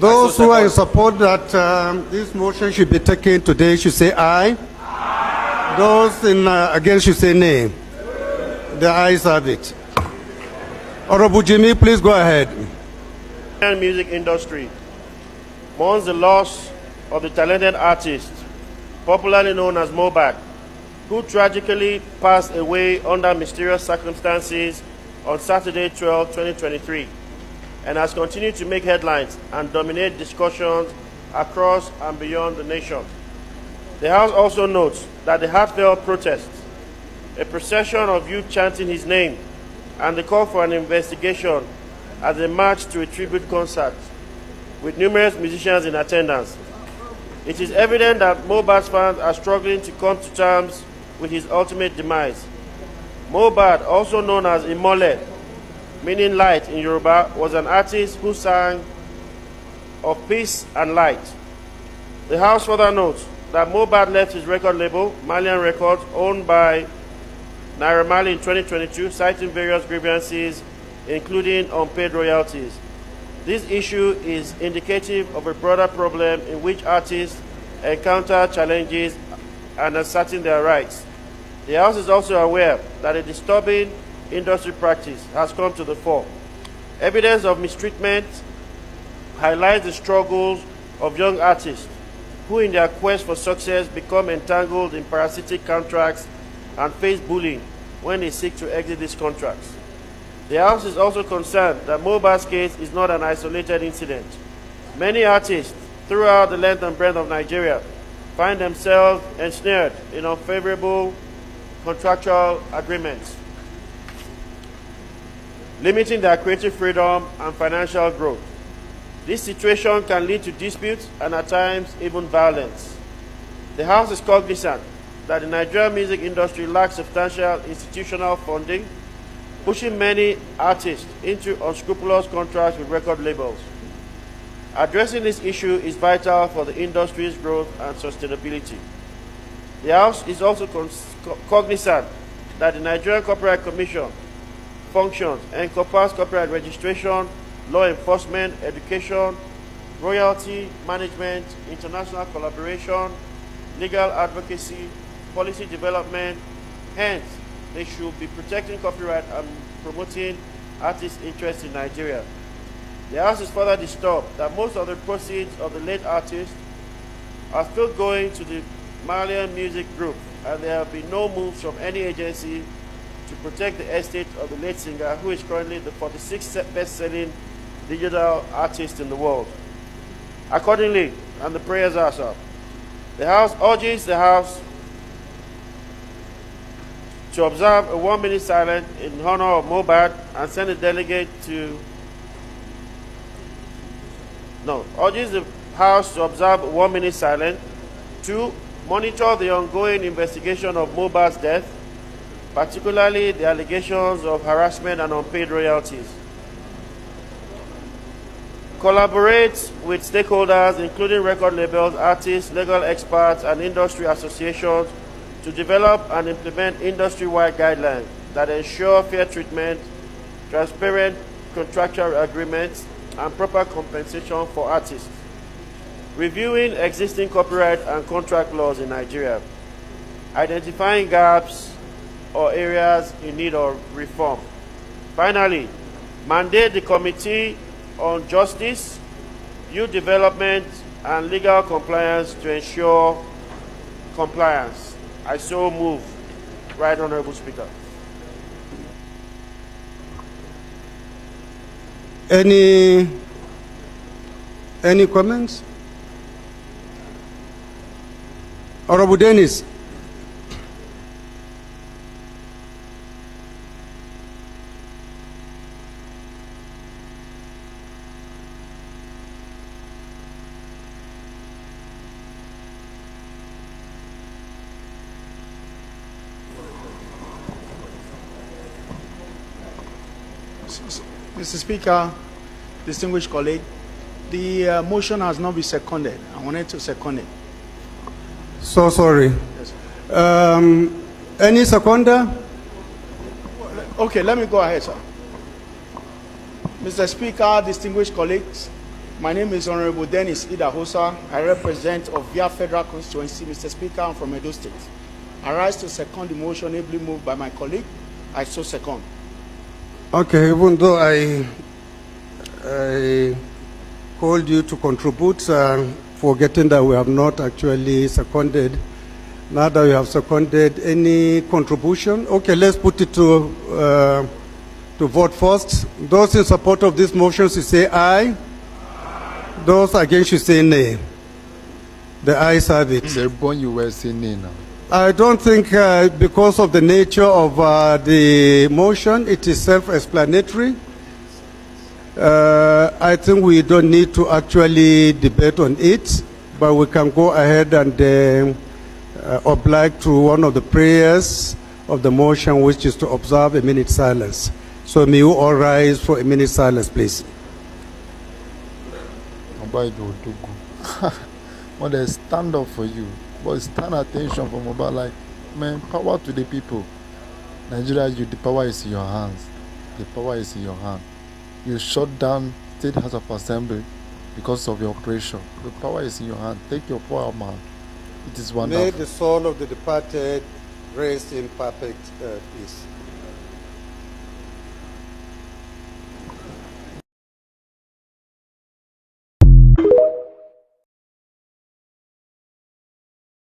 Those who are in support that this motion should be taken today should say aye. Aye. Those in against should say nay. The ayes have it. Honorable Jimmy, please go ahead. The music industry mourns the loss of the talented artist, popularly known as Mahbad, who tragically passed away under mysterious circumstances on Saturday, 2023, and has continued to make headlines and dominate discussions across and beyond the nation. The House also notes that the heartfelt protests, a procession of youth chanting his name, and the call for an investigation as they march to a tribute concert with numerous musicians in attendance. It is evident that Mahbad's fans are struggling to come to terms with his ultimate demise. Mahbad, also known as Imole, meaning light in Yoruba, was an artist who sang of peace and light. The House further notes that Mahbad left his record label, Marley Records, owned by Marley in 2022, citing various grievances, including unpaid royalties. This issue is indicative of a broader problem in which artists encounter challenges and asserting their rights. The House is also aware that a disturbing industry practice has come to the fore. Evidence of mistreatment highlights the struggles of young artists who, in their quest for success, become entangled in parasitic contracts and face bullying when they seek to exit these contracts. The House is also concerned that Mahbad's case is not an isolated incident. Many artists throughout the length and breadth of Nigeria find themselves ensnared in unfavorable contractual agreements, limiting their creative freedom and financial growth. This situation can lead to disputes and at times even violence. The House is cognizant that the Nigerian music industry lacks substantial institutional funding, pushing many artists into unscrupulous contracts with record labels. Addressing this issue is vital for the industry's growth and sustainability. The House is also cognizant that the Nigerian Copyright Commission functions encompass copyright registration, law enforcement, education, royalty management, international collaboration, legal advocacy, policy development. Hence, they should be protecting copyright and promoting artists' interests in Nigeria. The House is further disturbed that most of the proceeds of the late artist are still going to the Malian Music Group, and there have been no moves from any agency to protect the estate of the late singer, who is currently the 46th best-selling digital artist in the world. Accordingly, and the prayers are up, the House urges the House to observe a 1-minute silence in honor of Mahbad and send a delegate to urges the House to observe a 1-minute silence. 2. Monitor the ongoing investigation of Mahbad's death, particularly the allegations of harassment and unpaid royalties. Collaborate with stakeholders, including record labels, artists, legal experts, and industry associations, to develop and implement industry-wide guidelines that ensure fair treatment, transparent contractual agreements, and proper compensation for artists. Reviewing existing copyright and contract laws in Nigeria, identifying gaps or areas in need of reform. Finally, mandate the Committee on Justice, Youth Development, and Legal Compliance to ensure compliance. I so move. Right Honorable Speaker. Any comments? Honorable Dennis. Mr. Speaker, distinguished colleague, the motion has not been seconded. I wanted to second it. So sorry. Yes. Any seconder? Okay, let me go ahead, sir. Mr. Speaker, distinguished colleagues, My name is Honorable Dennis Idahosa. I represent Ovia Federal Constituency. Mr. Speaker, I'm from Edo State. I rise to second the motion ably moved by my colleague. I so second. Okay, even though I called you to contribute, forgetting that we have not actually seconded. Now that we have seconded, any contribution? Okay, let's put it to vote first. Those in support of this motion should say aye. Those against should say nay. The ayes have it. The one you were saying nay now. I don't think because of the nature of the motion, it is self-explanatory. I think we don't need to actually debate on it, but we can go ahead and oblige to one of the prayers of the motion, which is to observe a minute silence. So may you all rise for a minute silence, please. When they stand up for you, but stand attention for mobile, like, man, power to the people. Nigeria, the power is in your hands. The power is in your hand. You shut down State House of Assembly because of your operation. The power is in your hand. Take your power, man. It is wonderful. May the soul of the departed rest in perfect peace.